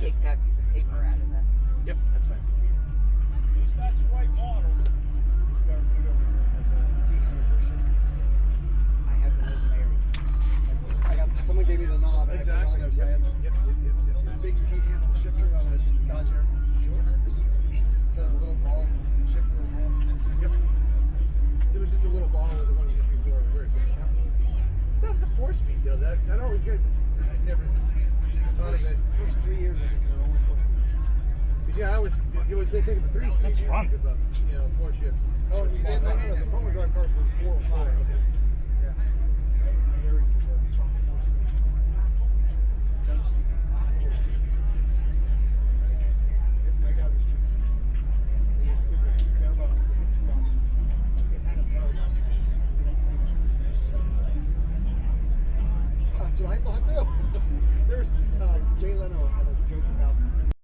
take that piece of paper out of that. Yep, that's fine. That's the right model. This Barracuda over here has a T-handle bushing. I had one of those married. I got someone gave me the knob and I put it on there, so I had a big T-handle shifter on a Dodge Air. The little ball shifter as well. Yep. It was just a little ball with the 1, 2, 3, 4 reverse. That was a 4-speed though. That always good. I never thought of it. First 3 years I think they were only 4. Yeah, you always say take the 3 speed. That's fun. You know, 4 shift. Oh, you didn't know the front-wheel drive cars were 4 or 5.